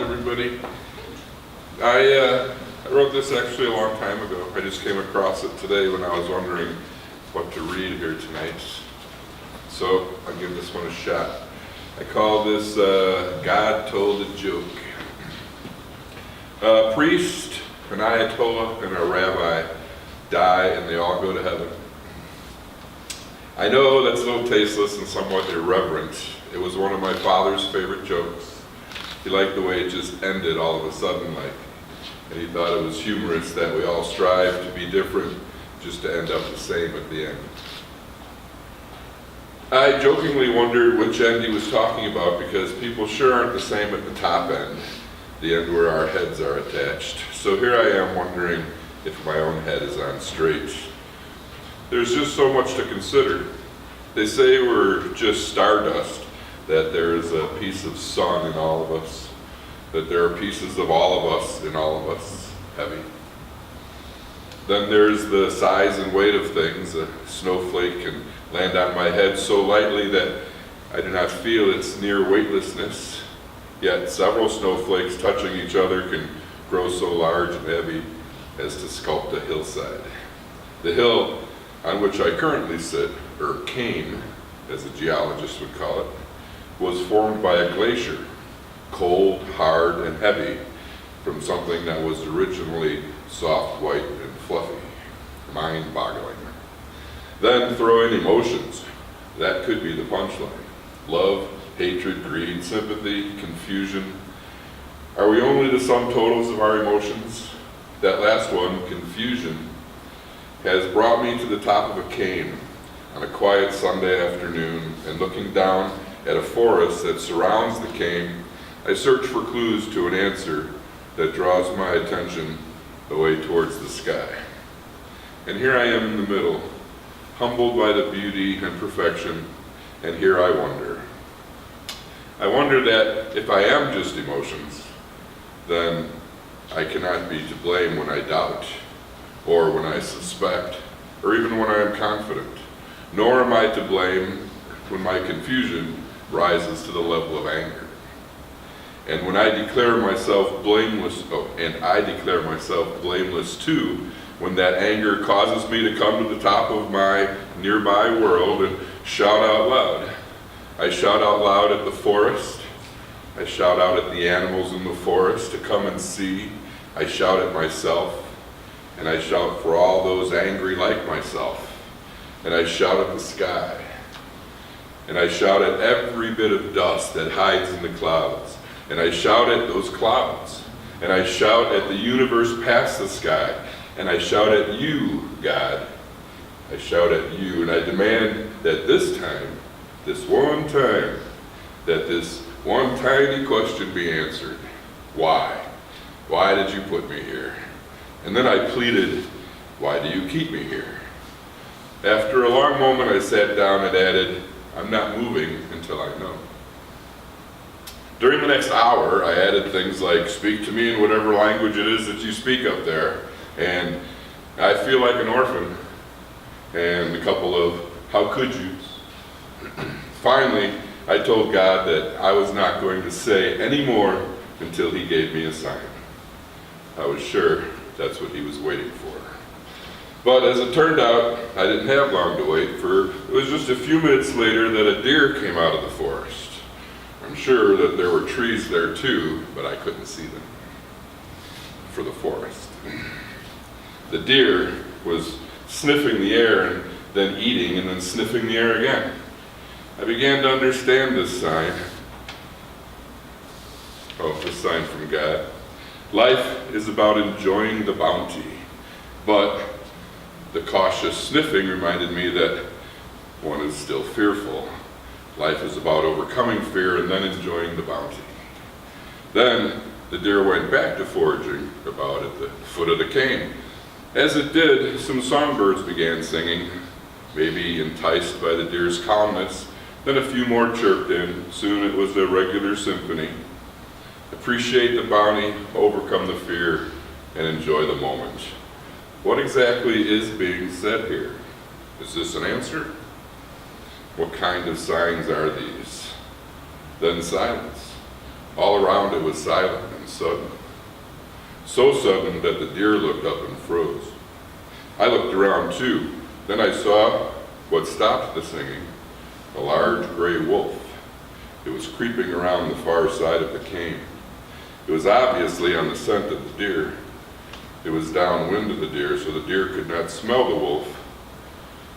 everybody. I wrote this actually a long time ago. I just came across it today when I was wondering what to read here tonight. So I'll give this one a shot. I call this God Told a Joke. A priest, an ayatollah, and a rabbi die and they all go to heaven. I know that's a little tasteless and somewhat irreverent. It was one of my father's favorite jokes. He liked the way it just ended all of a sudden, and he thought it was humorous that we all strive to be different just to end up the same at the end. I jokingly wondered which end he was talking about because people sure aren't the same at the top end, the end where our heads are attached. So here I am wondering if my own head is on straight. There's just so much to consider. They say we're just stardust, that there is a piece of sun in all of us, that there are pieces of all of us in all of us, heavy. Then there's the size and weight of things. A snowflake can land on my head so lightly that I do not feel its near weightlessness, yet several snowflakes touching each other can grow so large and heavy as to sculpt a hillside. The hill on which I currently sit, or cane, as a geologist would call it, was formed by a glacier, cold, hard, and heavy, from something that was originally soft, white, and fluffy. Mind-boggling. Then throw in emotions. That could be the punchline. Love, hatred, greed, sympathy, confusion. Are we only the sum totals of our emotions? That last one, confusion, has brought me to the top of a cane on a quiet Sunday afternoon, and looking down at a forest that surrounds the cane, I search for clues to an answer that draws my attention away towards the sky. And here I am in the middle, humbled by the beauty and perfection, and here I wonder. I wonder that if I am just emotions, then I cannot be to blame when I doubt, or when I suspect, or even when I am confident. Nor am I to blame when my confusion rises to the level of anger. And when I declare myself blameless, too, when that anger causes me to come to the top of my nearby world and shout out loud. I shout out loud at the forest. I shout out at the animals in the forest to come and see. I shout at myself. And I shout for all those angry like myself. And I shout at the sky. And I shout at every bit of dust that hides in the clouds. And I shout at those clouds. And I shout at the universe past the sky. And I shout at you, God. I shout at you, and I demand that this time, this one time, that this one tiny question be answered. Why? Why did you put me here? And then I pleaded, why do you keep me here? After a long moment, I sat down and added, I'm not moving until I know. During the next hour, I added things like, speak to me in whatever language it is that you speak up there, and I feel like an orphan, and a couple of how could yous. Finally, I told God that I was not going to say any more until he gave me a sign. I was sure that's what he was waiting for. But as it turned out, I didn't have long to wait, for it was just a few minutes later that a deer came out of the forest. I'm sure that there were trees there too, but I couldn't see them for the forest. The deer was sniffing the air and then eating and then sniffing the air again. I began to understand this sign. This sign from God. Life is about enjoying the bounty, but the cautious sniffing reminded me that one is still fearful. Life is about overcoming fear and then enjoying the bounty. Then the deer went back to foraging about at the foot of the cane. As it did, some songbirds began singing, maybe enticed by the deer's calmness. Then a few more chirped in. Soon it was a regular symphony. Appreciate the bounty, overcome the fear, and enjoy the moment. What exactly is being said here? Is this an answer? What kind of signs are these? Then silence. All around it was silent and sudden. So sudden that the deer looked up and froze. I looked around too. Then I saw what stopped the singing, a large gray wolf. It was creeping around the far side of the cane. It was obviously on the scent of the deer. It was downwind of the deer, so the deer could not smell the wolf.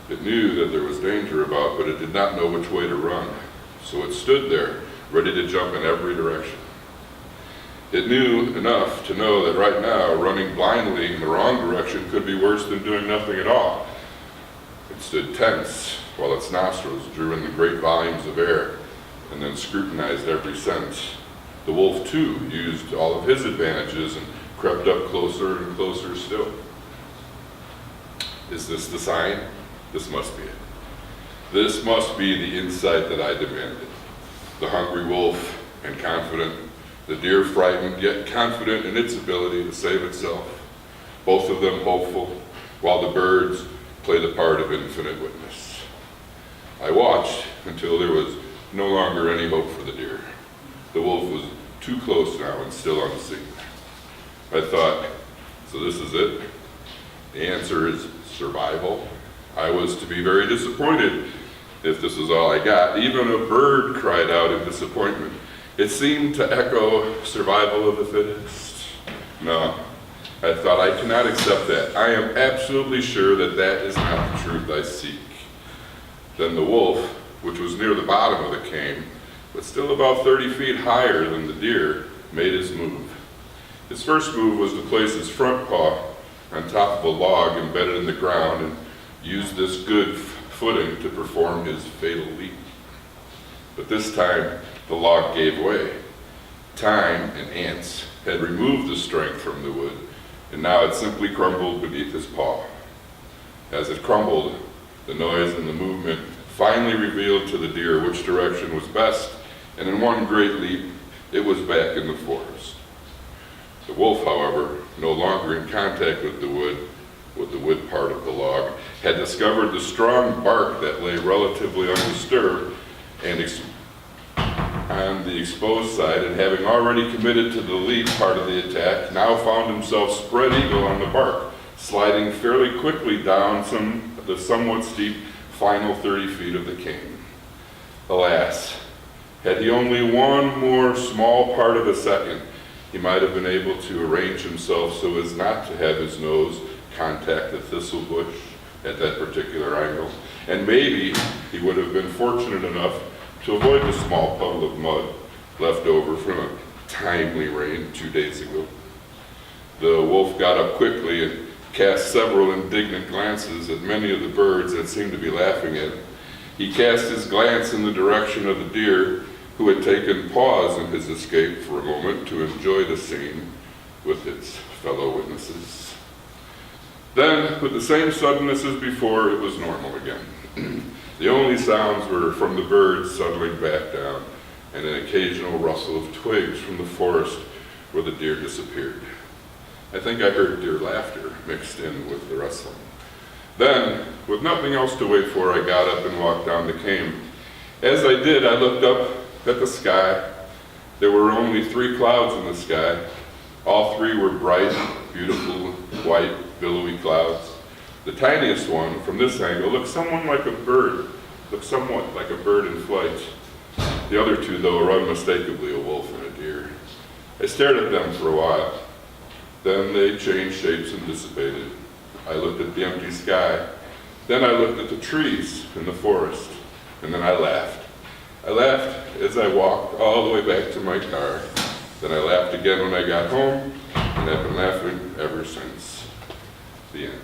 It knew that there was danger about, but it did not know which way to run. So it stood there, ready to jump in every direction. It knew enough to know that right now, running blindly in the wrong direction could be worse than doing nothing at all. It stood tense while its nostrils drew in the great volumes of air and then scrutinized every sense. The wolf, too, used all of his advantages and crept up closer and closer still. Is this the sign? This must be it. This must be the insight that I demanded. The hungry wolf and confident, the deer frightened yet confident in its ability to save itself, both of them hopeful, while the birds play the part of infinite witness. I watched until there was no longer any hope for the deer. The wolf was too close now and still unseen. I thought, so this is it? The answer is survival. I was to be very disappointed if this was all I got. Even a bird cried out in disappointment. It seemed to echo survival of the fittest. No, I thought, I cannot accept that. I am absolutely sure that that is not the truth I seek. Then the wolf, which was near the bottom of the cane, but still about 30 feet higher than the deer, made his move. His first move was to place his front paw on top of a log embedded in the ground and use this good footing to perform his fatal leap. But this time, the log gave way. Time and ants had removed the strength from the wood, and now it simply crumbled beneath his paw. As it crumbled, the noise and the movement finally revealed to the deer which direction was best, and in one great leap, it was back in the forest. The wolf, however, no longer in contact with the wood part of the log, had discovered the strong bark that lay relatively undisturbed and on the exposed side, and having already committed to the lead part of the attack, now found himself spread eagle on the bark, sliding fairly quickly down the somewhat steep final 30 feet of the cane. Alas, had he only one more small part of a second, he might have been able to arrange himself so as not to have his nose contact the thistle bush at that particular angle, and maybe he would have been fortunate enough to avoid the small puddle of mud left over from a timely rain 2 days ago. The wolf got up quickly and cast several indignant glances at many of the birds that seemed to be laughing at him. He cast his glance in the direction of the deer, who had taken pause in his escape for a moment to enjoy the scene with its fellow witnesses. Then, with the same suddenness as before, it was normal again. The only sounds were from the birds settling back down and an occasional rustle of twigs from the forest where the deer disappeared. I think I heard deer laughter mixed in with the rustling. Then, with nothing else to wait for, I got up and walked down the cane. As I did, I looked up at the sky. There were only 3 clouds in the sky. All 3 were bright, beautiful, white, billowy clouds. The tiniest one, from this angle, looked somewhat like a bird in flight. The other 2, though, were unmistakably a wolf and a deer. I stared at them for a while. Then they changed shapes and dissipated. I looked at the empty sky. Then I looked at the trees in the forest. And then I laughed. I laughed as I walked all the way back to my car. Then I laughed again when I got home, and I've been laughing ever since. The end.